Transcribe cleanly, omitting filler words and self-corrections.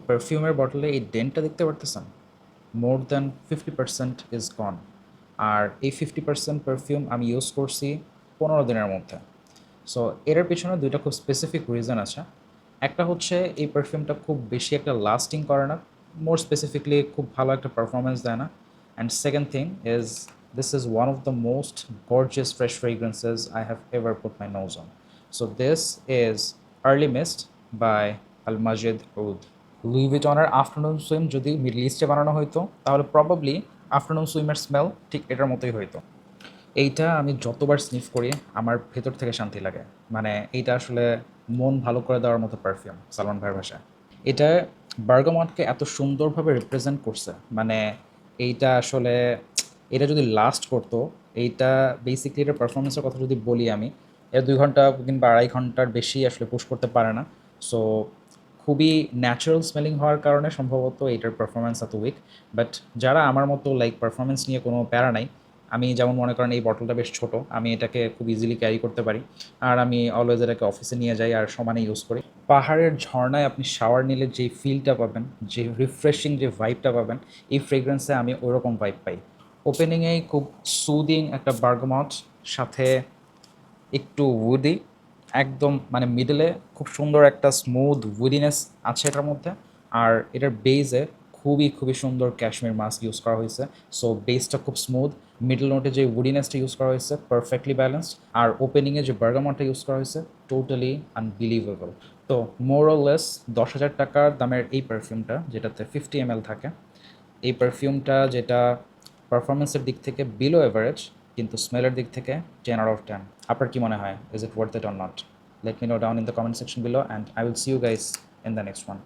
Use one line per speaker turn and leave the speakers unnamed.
পারফিউমের বটলে এই ডেন্টটা দেখতে পারতেছেন? মোর দ্যান 50% ইজ গন। আর এই 50% পারফিউম আমি ইউজ করছি 15 দিনের মধ্যে। সো এটার পিছনে দুইটা খুব স্পেসিফিক রিজন আছে। একটা হচ্ছে এই পারফিউমটা খুব বেশি একটা লাস্টিং করে না, মোর স্পেসিফিকলি খুব ভালো একটা পারফরমেন্স দেয় না। And second thing is this is one of the most gorgeous fresh fragrances I have ever put my nose on. So this is early mist by Al Majid oud. Louis ভিটনের afternoon swim যদি middle ইস্টে বানানো হতো তাহলে probably afternoon সুইমের smell ঠিক এটার মতোই হইতো। এইটা আমি যতবার স্নিফ করি আমার ভেতর থেকে শান্তি লাগে। মানে এইটা আসলে মন ভালো করে দেওয়ার মতো পারফিউম সালমান ভাইয়ের ভাষায়। এটা বার্গামটকে এত সুন্দরভাবে রিপ্রেজেন্ট করছে। মানে এইটা আসলে এটা যদি লাস্ট করতো, এইটা বেসিকলি এটার পারফরমেন্সের কথা যদি বলি আমি, এটা 2 ঘন্টা কিংবা 2.5 ঘন্টার বেশি আসলে পুশ করতে পারে না। সো খুবই ন্যাচারাল স্মেলিং হওয়ার কারণে সম্ভবত এইটার পারফরমেন্স এত উইক। বাট যারা আমার মতো লাইক পারফরমেন্স নিয়ে কোনো প্যারা নাই, আমি যেমন মনে করেন এই বটলটা বেশ ছোট, আমি এটাকে খুব ইজিলি ক্যারি করতে পারি। আর আমি অলওয়েজ এটাকে অফিসে নিয়ে যাই আর সমানে ইউজ করি। পাহাড়ের ঝর্ণায় আপনি শাওয়ার নিলে যেই ফিলটা পাবেন, যে রিফ্রেশিং যে ভাইবটা পাবেন, এই ফ্রেগ্রেন্সে আমি ওইরকম ভাইব পাই। ওপেনিংয়েই খুব সুদিং একটা বার্গমট, সাথে একটু উডি, একদম মানে মিডলে খুব সুন্দর একটা স্মুথ উডিনেস আছে এটার মধ্যে। আর এটার বেজে খুবই খুবই সুন্দর ক্যাশমির মাস্ক ইউজ করা হয়েছে। সো বেসটা খুব স্মুথ, মিডল নোটে যে উডিনেসটা ইউজ করা হয়েছে পারফেক্টলি ব্যালেন্সড, আর ওপেনিংয়ে যে বার্গামনটা ইউজ করা হয়েছে টোটালি আনবিলিভেবল। তো মোরলেস 10,000 টাকার দামের এই পারফিউমটা, যেটাতে 50 ml থাকে, এই পারফিউমটা যেটা পারফরমেন্সের দিক থেকে বিলো এভারেজ, কিন্তু স্মেলের দিক থেকে 10 out of 10। আপনার কি মনে হয়, is it worth it or not? Let me know down in the comment section below and I will see you guys in the next one.